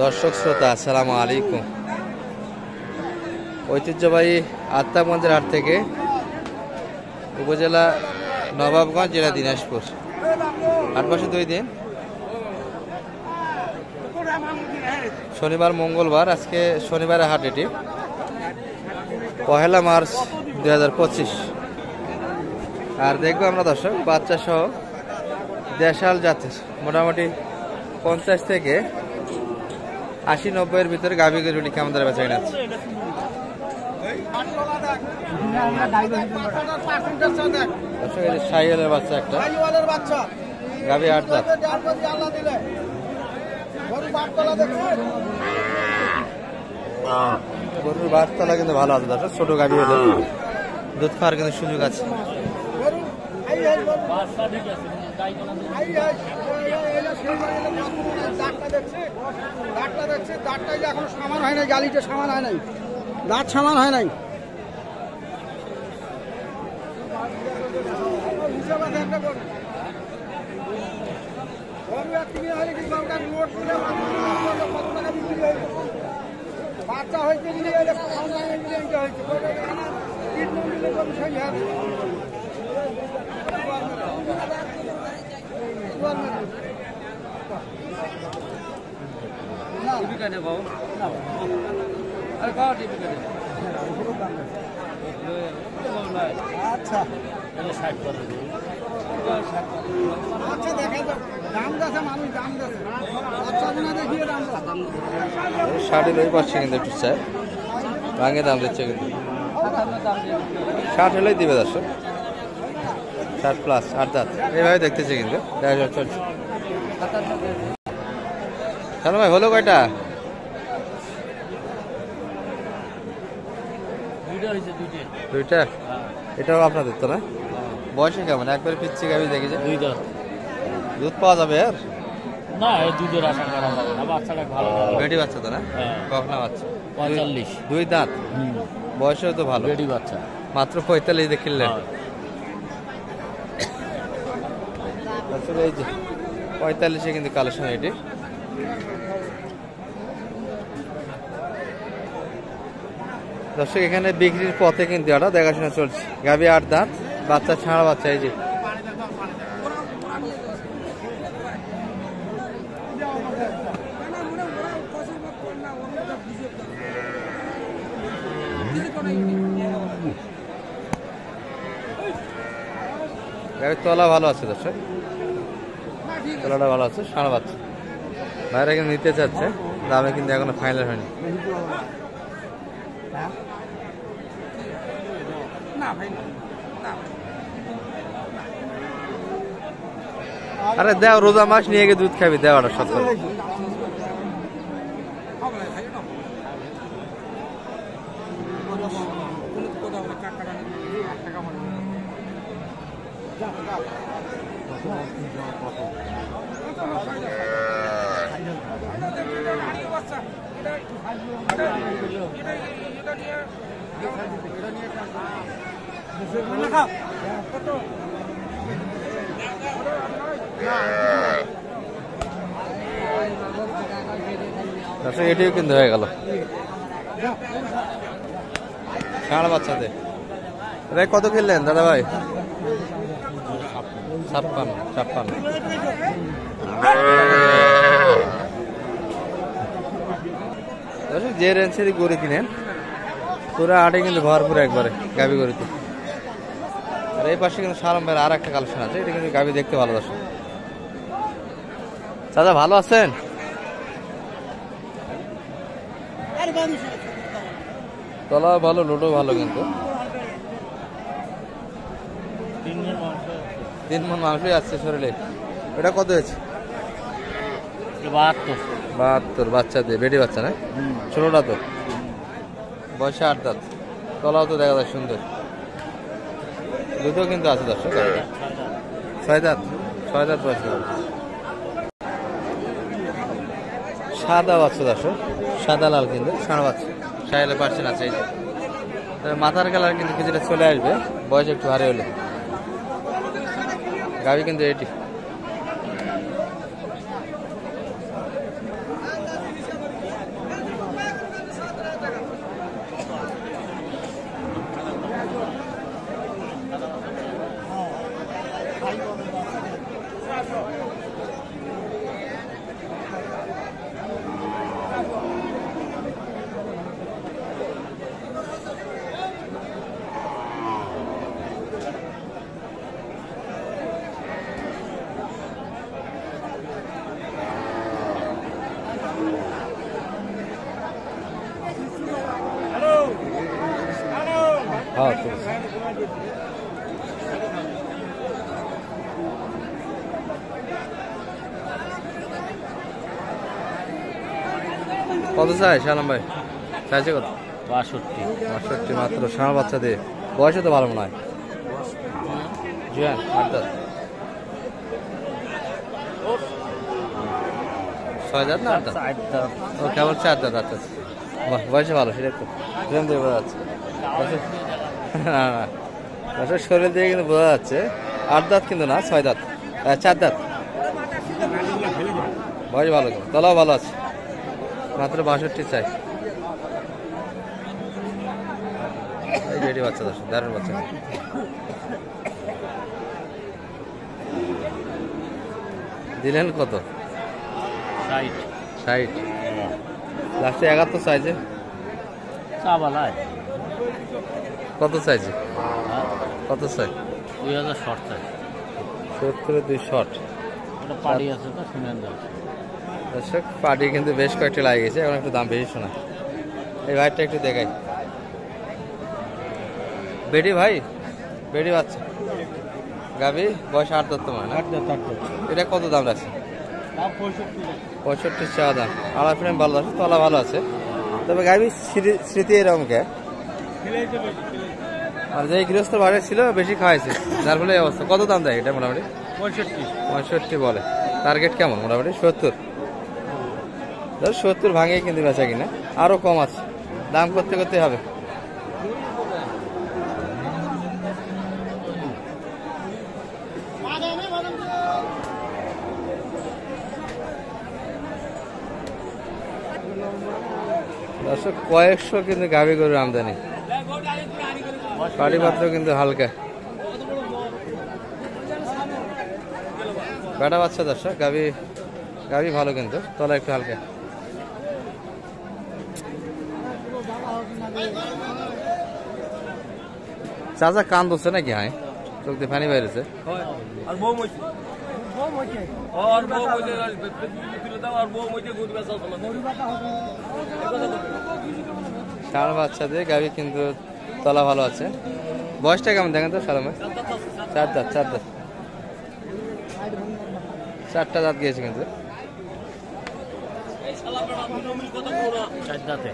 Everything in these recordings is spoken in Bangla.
দর্শক শ্রোতা আসসালামু আলাইকুম। ঐতিহ্যবাহী আত্মাগঞ্জের হাট থেকে উপজেলা নবাবগঞ্জ, জেলা দিনাজপুর। হাট বসে 2 দিন, শনিবার মঙ্গলবার। আজকে শনিবারের হাট, এটি 1 মার্চ 2025। আর দেখবো আমরা দর্শক বাচ্চা সহ দেশাল জাতের মোটামুটি 50 থেকে 80-90 এর ভিতরে গাভী গরুটি কেমন দামে বেচা কিনা আছে। শাহিওয়ালের বাচ্চা একটা, গাভী 8 দাঁত। গরুর বাচ্চাটা কিন্তু ভালো আছে দর্শক, ছোট গাভী হলে দুধ খাওয়ার কিন্তু সুযোগ আছে। এখন সামান হয় নাই, গালিটা সামান হয় নাই, দাঁত সামান হয় নাই। বাচ্চা হয়েছে আচ্ছা আচ্ছা দেখা যাক, দাম দাসে মানুষ দাম দাসে বাচ্চা গুনা দেখিয়ে দাম দাস। 60 ওই পাচ্ছে কিন্তু একটু চাই ভাঙে দাম দিচ্ছে, কিন্তু 60 হলেই দিবে দর্শক। 60 প্লাস 8 দাঁত এইভাবে দেখতেছে, কিন্তু দেখা চলছে। চলো ভাই, হলো কয়টা? দুইটা। এটাও আপনাদের তো না? বয়সে কেমন? একবারে পিচ্ছি গাভী দেখেছে। 2 দাঁত। দুধ পাওয়া যাবে আর না, এই দুধের আশা করা যাবে না, বাচ্চাটা ভালো। বেটি বাচ্চা তো না? কখনো বাচ্চা 45। 2 দাঁত, বয়সেও তো ভালো। বেটি বাচ্চা মাত্র 45 দিয়ে কিনলেন। আসলে এই যে 45-এ কিন্তু কালেকশন এটি। দর্শক এখানে বিক্রির পথে কিন্তু এটা দেখাশোনা চলছে। গাভী 8 দাঁত, বাচ্চা ছাড়া বাচ্চা। এই যে গাভীর তলা ভালো আছে দর্শক, তলাটা ভালো আছে, সারা বাচ্চা। বাইরে কিন্তু নিতে চাচ্ছে, দামে কিন্তু এখনো ফাইনাল হয়নি। আরে দেও, রোজা মাস নিয়ে গিয়ে দুধ খাবি, দেওয়াটা সব এটিও কিন্তু হয়ে গেল ষাঁড় বাচ্চাদের। কত কিনলেন দাদা ভাই? 56। যে রেঞ্জেরই গরু কিনেন পুরো আটে কিন্তু ভরপুর একবারে গাভী গরুতে। আর এই পাশে কিন্তু সালাম ভাইয়ের আর একটা কালেকশন আছে, এটা কিন্তু গাভী দেখতে ভালো। দর্শক দাদা ভালো আছেন? তলা ভালো, লোডও ভালো, কিন্তু 3 মণ মাংসই আসছে শরীরে। এটা কত হয়েছে? 72। বাচ্চা দিয়ে বেটি বাচ্চা না? ছোটটা তো, বয়সে 8 দাঁত, তলাও তো দেখা যায় সুন্দর, দুধও কিন্তু আছে দর্শক। 6 দাঁত বয়সে। সাদা বাচ্চা দর্শক, সাদা লাল, কিন্তু ষাঁড় বাচ্চা, সাইলে পার্সেন্ট আছে। মাথার কালার কিন্তু কিছুটা চলে আসবে বয়স একটু ভারী হলে। গাভী কিন্তু এটি কত চাই সালাম ভাই? চাইছে কত? 62। 65 মাত্র, ষাঁড় বাচ্চা দিয়ে। বয়সে তো ভালো মনে হয়। জুয়ান 8 দাঁত। 6 দাঁত না 8 দাঁত? 4 দাঁত। ও কেবল 4 দাঁত। আচ্ছা আচ্ছা। বাহ, বয়সে ভালো, সেটাই তো প্রেম দিয়ে বোঝা যাচ্ছে। না না, দর্শক শরীর দিয়ে কিন্তু বোঝা যাচ্ছে 8 দাঁত কিন্তু না, 6 দাঁত, 4 দাঁত। বয়স ভালো, কিন্তু তলাও ভালো আছে। মাত্র 62 চাই। এই বেটি বাচ্চা, দর্শক দারুণ বাচ্চা। দিলেন কত? 60। 60। লাস্টে 71 চাইছে। চা বালায় কত চাইছে? কত চাই? 2000 শর্ট চাই। 70 শর্ট। এটা পাড়ি আছে তো শুনেন যাচ্ছে। দর্শক পার্টি কিন্তু বেশ কয়েকটা লাগে গেছে, এখন একটু দাম বেশি শোনায়। এই ভাইটা একটু দেখাই। বেটি ভাই, বেটি বাচ্চা গাবি, বয়স 8 দাঁত তোমার না? এটা কত দাম রাখছে? 65 চা দাম। আড়া ফ্রেম ভালো আছে, তলা ভালো আছে। তবে গাবি স্মৃতি এরকম কে, আর যে গৃহস্থ বাড়ি ছিল বেশি খাওয়াইছে, যার ফলে এই অবস্থা। কত দাম দেয় এটা মোটামুটি? 65 বলে। টার্গেট কেমন মোটামুটি? 70। 70 ভাঙে কিন্তু বেচা কিনা, আরো কম আছে, দাম করতে করতে হবে। দর্শক কয়েকশো কিন্তু গাভী গরুর আমদানি, পাটিপত্র কিন্তু হালকা। বেটা বাচ্চা দর্শক, গাভী গাভী ভালো কিন্তু তলা একটু হালকা। চাচা কান ধরছে নাকি? হ্যাঁ, চোখ দিয়ে পানি বাইরেছে। ষাঁড় বাচ্চা দিয়ে গাভী কিন্তু তলা ভালো আছে। বয়সটা কেমন দেখেন তো সালামে? 4 দাঁত। 4 দাঁত, 4টা দাঁত গিয়েছে কিন্তু। 4 দাঁতে।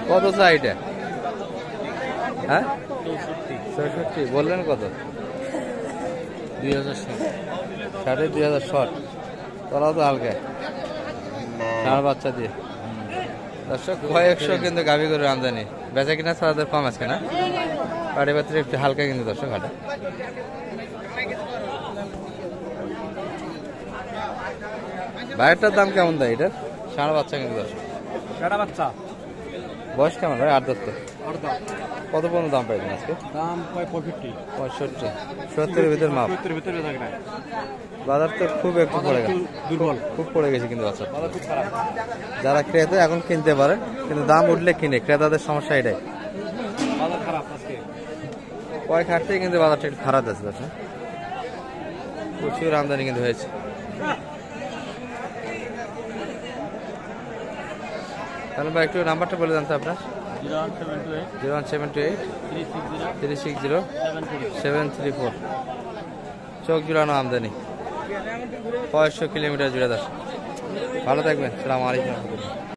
কত চা এটা? হ্যাঁ, 64। 64 বললেন কত? 2000 শর্ট। 2000 শর্ট, তলাও তো হালকা, ষাঁড় বাচ্চা দিয়ে। দর্শক কয়েকশো কিন্তু গাভী গরুর আমদানি, বেচা কিনা ছাড়াদের কম আছে না, পাটিপত্র একটু হালকা কিন্তু দর্শক হাটে। ভাইয়েরটার দাম কেমন দেয় এটার? ষাঁড় বাচ্চা কিন্তু দর্শক। বাচ্চা বয়স কেমন ভাই? 8 দাঁত তো। কত পর্যন্ত দাম পাইবেন আজকে? দাম 65। 65, 70-এর ভিতর মাপ। ভিতরে থাকে না, বাজার তো খুব একটু পড়ে গেছে, দুর্বল, খুব পড়ে গেছে কিন্তু বাজার। খুব খারাপ। যারা ক্রেতা এখন কিনতে পারে, কিন্তু দাম উঠলে কিনে, ক্রেতাদের সমস্যা এটাই। বাজার খারাপ আজকে। কয়েক হাট থেকে কিন্তু বাজারটা একটু খারাপ আছে দর্শক, প্রচুর আমদানি কিন্তু হয়েছে। তাহলে ভাই একটু নাম্বারটা বলে দেন তো আপনার। 0178 0178 360 360 734। চোখ জুড়ানো আমদানি, 500 কিলোমিটার জুড়ে দর্শক। ভালো থাকবেন, সালাম আলাইকুম।